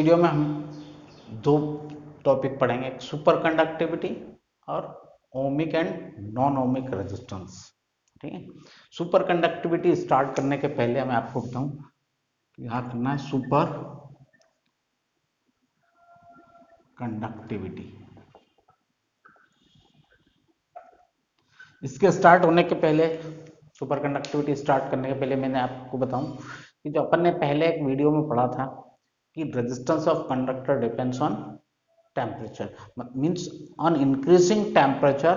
Video में हम दो टॉपिक पढ़ेंगे, एक सुपर कंडक्टिविटी और ohmic and non ohmic resistance. ठीक है, सुपर कंडक्टिविटी स्टार्ट करने के पहले मैं आपको बताऊं कि क्या करना है। सुपर कंडक्टिविटी, इसके स्टार्ट होने के पहले, सुपर कंडक्टिविटी स्टार्ट करने के पहले मैंने आपको बताऊं कि जो अपन ने पहले एक वीडियो में पढ़ा था कि resistance of conductor depends on temperature, means on increasing temperature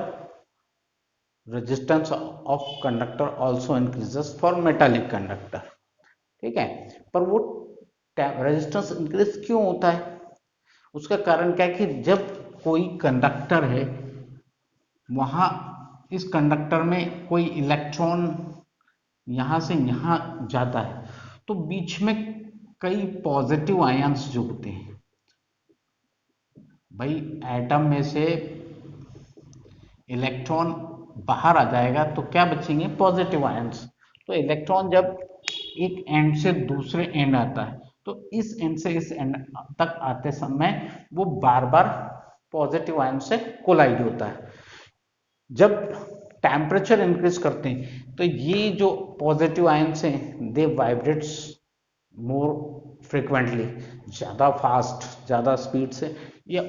resistance of conductor also increases for metallic conductor. ठीक है, पर वो रेजिस्टेंस इंक्रीज क्यों होता है, उसका कारण क्या है कि जब कोई कंडक्टर है, वहां इस कंडक्टर में कोई इलेक्ट्रॉन यहां से यहां जाता है, तो बीच में कई पॉजिटिव आयंस जो होते हैं, भाई एटम में से इलेक्ट्रॉन बाहर आ जाएगा तो क्या बचेंगे, पॉजिटिव आयंस। तो इलेक्ट्रॉन जब एक एंड से दूसरे एंड आता है, तो इस एंड से इस एंड तक आते समय वो बार बार पॉजिटिव आयन से कोलाइड होता है। जब टेम्परेचर इंक्रीज करते हैं तो ये जो पॉजिटिव आयंस हैं दे वाइब्रेट्स मोर फ्रिक्वेंटली, ज़्यादा फास्ट, ज़्यादा स्पीड से ये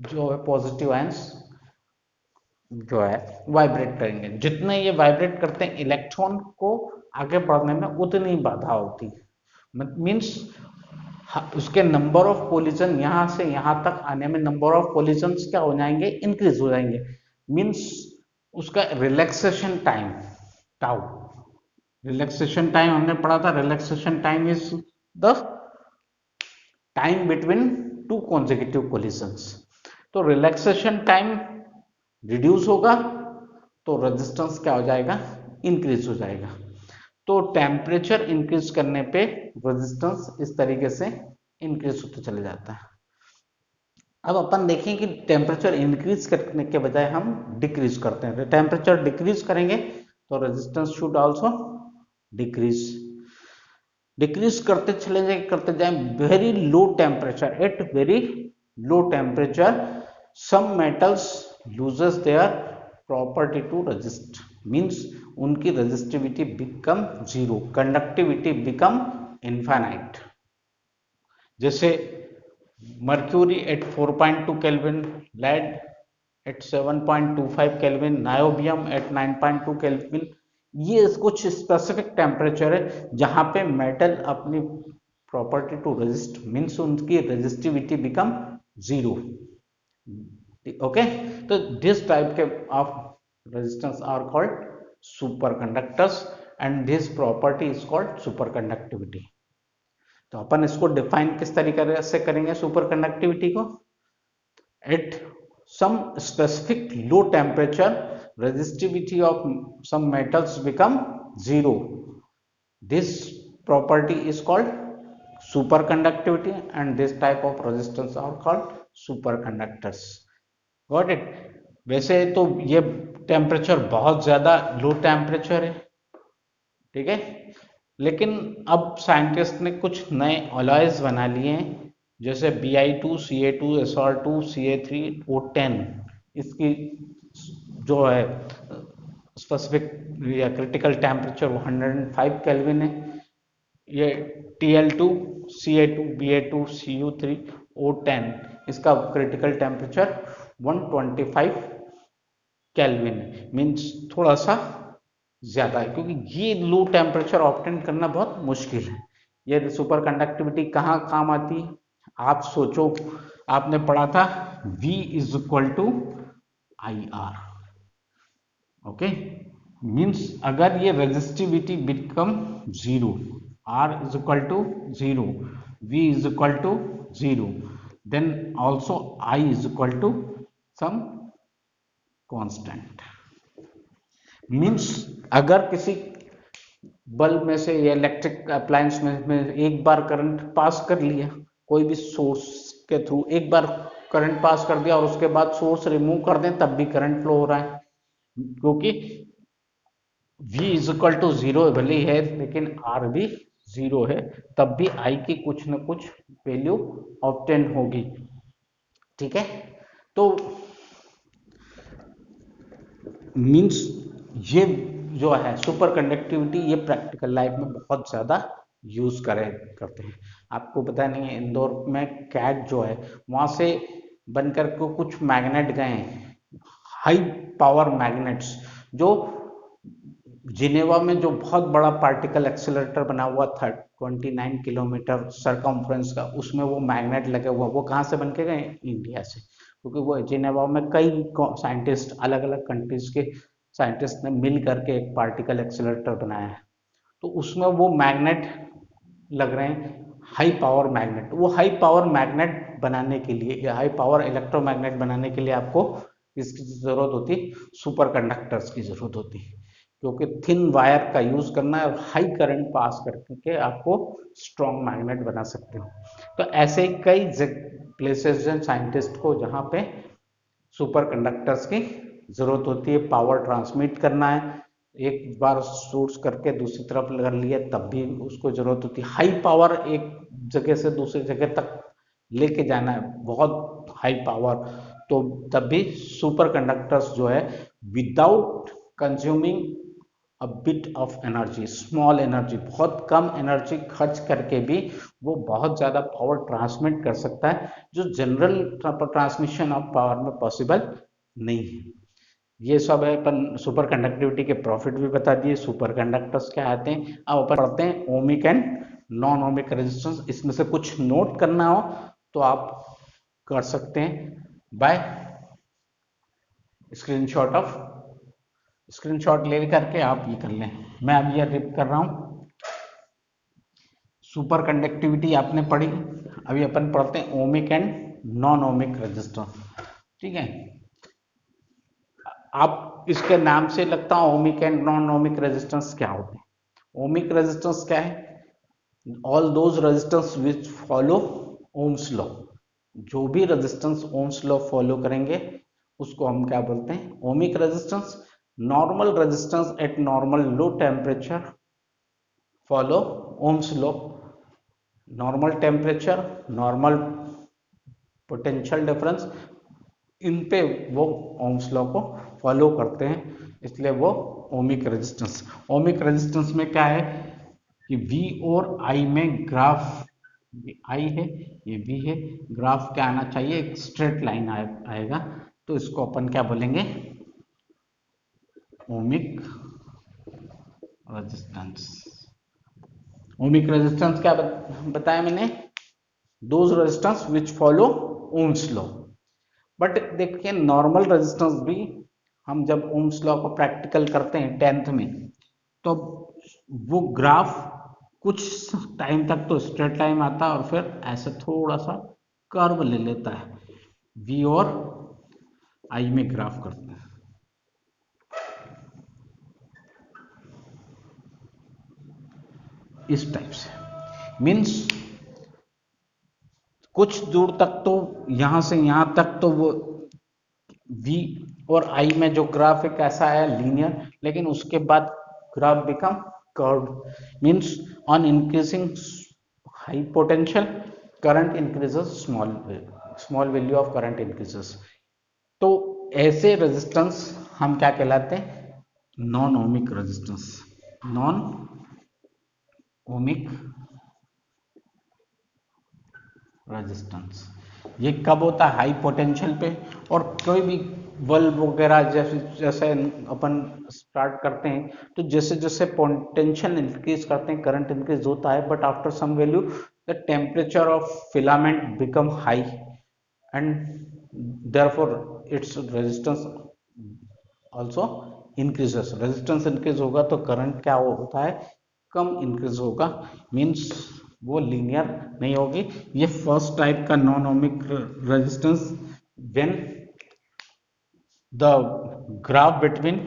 जो है पॉजिटिव आयंस जो है वाइब्रेट करेंगे। जितने ये वाइब्रेट करते हैं, इलेक्ट्रॉन को आगे बढ़ने में उतनी बाधा होती है। मीन्स उसके नंबर ऑफ कोलिजन यहां से यहां तक आने में नंबर ऑफ कोलिजन्स क्या हो जाएंगे, इंक्रीज हो जाएंगे। मीन्स उसका relaxation time tau, relaxation time हमने पढ़ा था, relaxation time is the time between two consecutive collisions. तो रिलैक्सेशन टाइम रिड्यूस होगा तो रेजिस्टेंस क्या हो जाएगा, इंक्रीज हो जाएगा। तो टेम्परेचर इंक्रीज करने पे रेजिस्टेंस इस तरीके से इंक्रीज होते चले जाता है। अब अपन देखें कि टेम्परेचर इंक्रीज करने के बजाय हम डिक्रीज करते हैं। टेम्परेचर डिक्रीज करेंगे तो resistance should also decrease. Decrease करते जाए very low temperature, at very low temperature some metals loses their property to resist, means उनकी resistivity become zero, conductivity become infinite. जैसे mercury at 4.2 kelvin, lead at 7.25 kelvin, niobium at 9.2 kelvin. ये कुछ specific temperature है जहां पे metal अपनी property to resist, means उनकी resistivity become zero. Okay, तो दिस टाइप के of resistance R called superconductors and this property is called superconductivity. तो अपन इसको डिफाइन किस तरीके से करेंगे सुपर कंडक्टिविटी को, at some specific low temperature resistivity of some metals become zero. This property is called superconductivity and this type of resistance are called superconductors. Got it? वैसे तो ये टेम्परेचर बहुत ज्यादा लो टेम्परेचर है, ठीक है, लेकिन अब साइंटिस्ट ने कुछ नए अलॉयज बना लिए हैं, जैसे Bi2, Ca2, Sr2, Ca3O10। इसकी जो है स्पेसिफिक या क्रिटिकल टेम्परेचर 105 केल्विन है। ये Tl2, Ca2, Ba2, Cu3O10, इसका क्रिटिकल टेम्परेचर 125 केल्विन है, मीन्स थोड़ा सा ज्यादा है, क्योंकि ये लो टेम्परेचर ऑब्टेन करना बहुत मुश्किल है। ये सुपर कंडक्टिविटी कहाँ काम आती है, आप सोचो, आपने पढ़ा था V is equal to IR। Okay, means अगर ये resistivity become zero, R is equal to zero, V is equal to zero, then also I is equal to some constant. Means अगर किसी बल्ब में से या इलेक्ट्रिक अप्लायंस में एक बार current pass कर लिया, कोई भी सोर्स के थ्रू एक बार करंट पास कर दिया और उसके बाद सोर्स रिमूव कर दें तब भी करंट फ्लो हो रहा है, क्योंकि V is equal to zero भले है लेकिन R भी जीरो है, तब भी आई की कुछ न कुछ वैल्यू ऑब्टेन होगी। ठीक है, तो मीन्स ये जो है सुपर कंडक्टिविटी, ये प्रैक्टिकल लाइफ में बहुत ज़्यादा यूज़ करते हैं। आपको पता नहीं है, इंदौर में कैट जो है वहाँ से बनकर को कुछ मैग्नेट गए हैं, हाई पावर मैग्नेट्स, जो जिनेवा में जो बहुत बड़ा पार्टिकल एक्सेलरेटर बना हुआ था 29 किलोमीटर सरकमफ्रेंस का, उसमें वो मैग्नेट लगे हुआ, वो कहाँ से बन के गए? इंडिया से, क्योंकि वो जिनेवा में कई साइंटिस्ट, अलग अलग कंट्रीज के साइंटिस्ट ने मिल करके एक पार्टिकल एक्सेलरेटर बनाया है, तो उसमें वो मैग्नेट लग रहे हैं, हाई पावर मैग्नेट। वो हाई पावर मैग्नेट बनाने के लिए या हाई पावर इलेक्ट्रोमैग्नेट बनाने के लिए आपको किसकी जरूरत होती? सुपर कंडक्टर्स की जरूरत होती, क्योंकि थिन वायर का यूज करना है और हाई करंट पास करके आपको स्ट्रॉन्ग मैग्नेट बना सकते हो। तो ऐसे कई प्लेसेस हैं साइंटिस्ट को जहां पे सुपर कंडक्टर्स की जरूरत होती है, पावर ट्रांसमिट करना है, एक बार सोर्स करके दूसरी तरफ कर लिया तब भी उसको जरूरत होती है, हाई पावर एक जगह से दूसरी जगह तक लेके जाना है, बहुत हाई पावर, तो तब भी सुपर कंडक्टर्स जो है without consuming a bit of energy, small energy, बहुत कम एनर्जी खर्च करके भी वो बहुत ज़्यादा पावर ट्रांसमिट कर सकता है, जो जनरल ट्रांसमिशन ऑफ पावर में पॉसिबल नहीं है। ये सब है, अपन सुपर कंडक्टिविटी के प्रॉफिट भी बता दिए, सुपर कंडक्टर्स क्या आते हैं। अब अपन पढ़ते हैं ohmic and non ohmic resistance. इसमें से कुछ नोट करना हो तो आप कर सकते हैं बाय स्क्रीनशॉट ऑफ, स्क्रीनशॉट ले करके आप ये कर लें। मैं अब ये रिप कर रहा हूँ। सुपर कंडक्टिविटी आपने पढ़ी, अभी अपन पढ़ते हैं ohmic and non ohmic resistance. ठीक है, आप इसके नाम से लगता है ohmic and non ohmic resistance क्या होते हैं। ओमिक रेजिस्टेंस क्या है? All those resistance which follow Ohm's law, जो भी रेजिस्टेंस ओम्स लॉ फॉलो करेंगे उसको हम क्या बोलते हैं? Ohmic resistance. Normal resistance at normal low temperature follow Ohm's law. Normal temperature, normal potential difference, इन पे वो ओम्स लॉ को फॉलो करते हैं, इसलिए वो ओमिक रेजिस्टेंस। ओमिक रेजिस्टेंस में क्या है कि V और I में ग्राफ, ये I है ये V है, ग्राफ क्या आना चाहिए? एक स्ट्रेट लाइन आएगा, तो इसको अपन क्या बोलेंगे? Ohmic resistance. ओमिक रेजिस्टेंस क्या बताया मैंने? Those resistance which follow Ohm's law. But देखिए नॉर्मल रेजिस्टेंस भी, हम जब ओम्स लॉ को प्रैक्टिकल करते हैं 10th में, तो वो ग्राफ कुछ टाइम तक तो स्ट्रेट लाइन आता है और फिर ऐसे थोड़ा सा कर्व ले लेता है, वी और आई में ग्राफ करते हैं इस टाइप से। मीन्स कुछ दूर तक तो, यहां से यहां तक तो वो V और I में जो ग्राफ है कैसा है? लीनियर, लेकिन उसके बाद graph become curved. Means on increasing high potential current increases, small value of current increases. तो ऐसे रेजिस्टेंस हम क्या कहलाते हैं? Non ohmic resistance. Non ohmic resistance ये कब होता है? हाई पोटेंशियल पे। और कोई भी बल्ब वगैरह जैसे जैसे अपन स्टार्ट करते हैं, तो जैसे जैसे पोटेंशियल इंक्रीज करते हैं करंट इंक्रीज होता है, but after some value the temperature of filament become high and therefore its resistance also increases. Resistance increase होगा तो करंट क्या होता है? कम इंक्रीज होगा, मीन्स वो लीनियर नहीं होगी। ये फर्स्ट टाइप का non ohmic resistance, when the graph between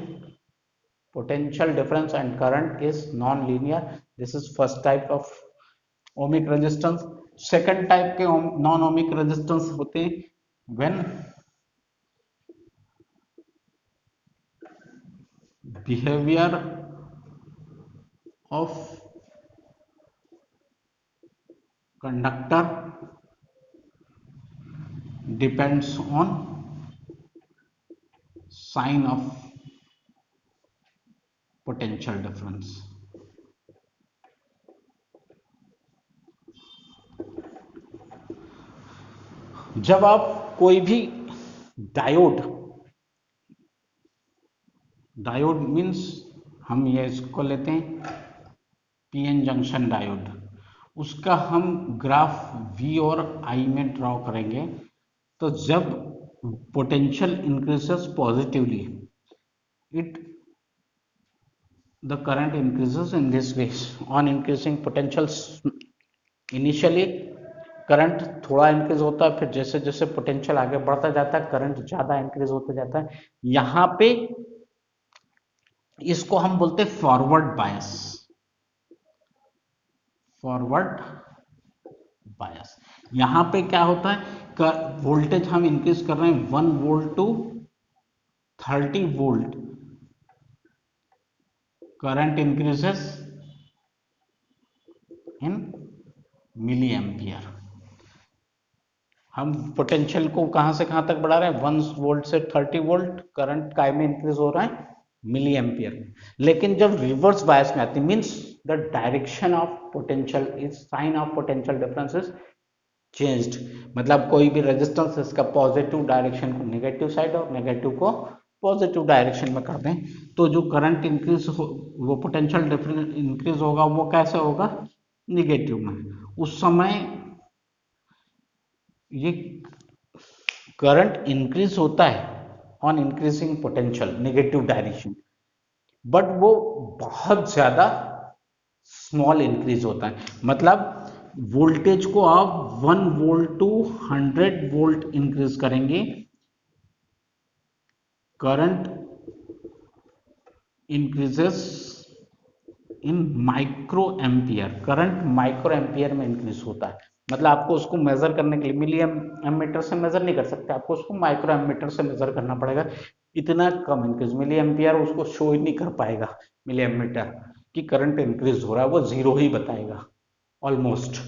potential difference and current is non-linear, this is first type of ohmic resistance। second type के non ohmic resistance होते हैं when behavior of conductor depends on sign of potential difference. जब आप कोई भी diode means हम ये इसको लेते हैं पीएन जंक्शन डायोड, उसका हम ग्राफ V और I में ड्रॉ करेंगे। तो जब potential increases positively the current increases in this way. On increasing potentials initially current थोड़ा इंक्रीज होता है, फिर जैसे जैसे पोटेंशियल आगे बढ़ता जाता है करंट ज्यादा इंक्रीज होता जाता है। यहां पे इसको हम बोलते हैं फॉरवर्ड बायस। यहां पे क्या होता है, वोल्टेज हम इंक्रीज कर रहे हैं 1 volt to 30 volt, current increases in milliampere. हम पोटेंशियल को कहां से कहां तक बढ़ा रहे हैं, 1 वोल्ट से 30 वोल्ट, करंट काय में इंक्रीज हो रहा है, मिली एम्पियर में। लेकिन जब रिवर्स बायस में आती है, means the direction of potential is sine of potential difference is changed, मतलब कोई भी रेजिस्टेंस इसका पॉजिटिव डायरेक्शन को नेगेटिव साइड और नेगेटिव को पॉजिटिव डायरेक्शन में कर दें, तो जो करंट इंक्रीज हो, वो पोटेंशियल डिफरेंस इंक्रीज होगा, वो कैसे होगा, निगेटिव में। उस समय ये करंट इंक्रीज होता है on increasing potential negative direction, but वो बहुत ज्यादा स्मॉल इंक्रीज होता है। मतलब वोल्टेज को आप 1 वोल्ट टू 100 वोल्ट इंक्रीज करेंगे, करंट इंक्रीजेस इन micro ampere, current micro ampere में इंक्रीज होता है। मतलब आपको उसको मेजर करने के लिए मिली एमीटर से मेजर नहीं कर सकते, आपको उसको माइक्रो एमीटर से मेजर करना पड़ेगा। इतना कम इंक्रीज, मिली एम्पियर उसको शो ही नहीं कर पाएगा मिली एमीटर कि करंट इंक्रीज हो रहा है, वो जीरो ही बताएगा ऑलमोस्ट।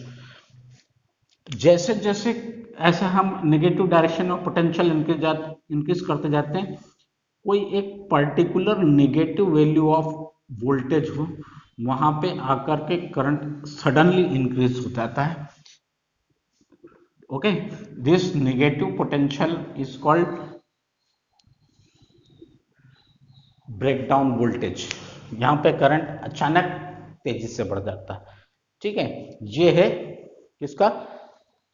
जैसे जैसे ऐसे हम negative direction of potential increase करते जाते हैं, कोई एक particular negative value of voltage हो, वहां पे आकर के करंट सडनली इंक्रीज हो जाता है। Okay, this negative potential is called breakdown voltage. यहां पे करंट अचानक तेजी से बढ़ जाता है। ठीक है, ये है किसका,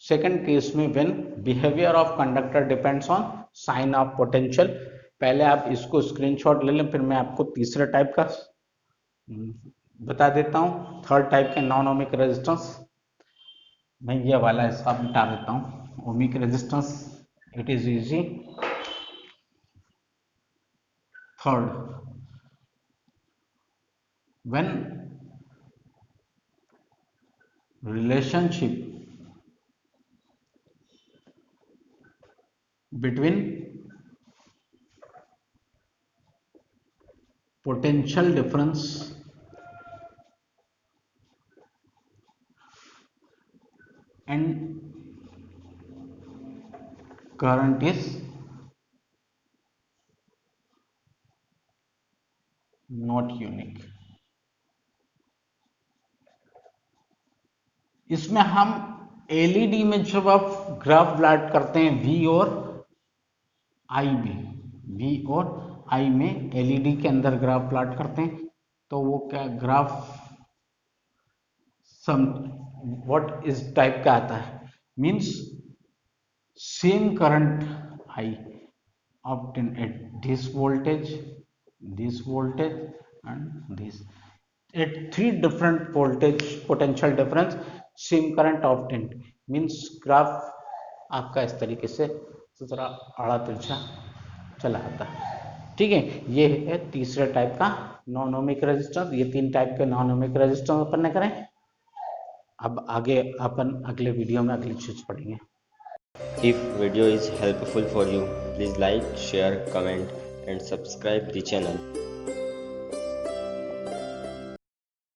सेकंड केस में when behaviour of conductor depends on sign of potential. पहले आप इसको स्क्रीनशॉट ले लें, फिर मैं आपको तीसरे टाइप का बता देता हूं, थर्ड टाइप के नॉन ओमिक रेजिस्टेंस। मैं ये वाला हिस्सा मिटा देता हूं, ohmic resistance, it is easy. Third, when relationship between potential difference and current is not unique। इसमें हम एलईडी में जब आप ग्राफ प्लॉट करते हैं V और I में, V और I में एलईडी के अंदर ग्राफ प्लॉट करते हैं, तो वो क्या graph some what is type का आता है, means same current I obtained at this voltage and this, at 3 different voltage potential difference same current obtained, means graph आपका इस तरीके से जरा आड़ा तिरछा चला आता है। ठीक है, ये है तीसरे टाइप का नॉन ओमिक रेजिस्टेंस। ये 3 टाइप के नॉन ओमिक रेजिस्टेंस अपन ने करें। अब आगे अपन अगले वीडियो में अगली चीज पढ़ेंगे। If video is helpful for you, please like, share, comment and subscribe the channel.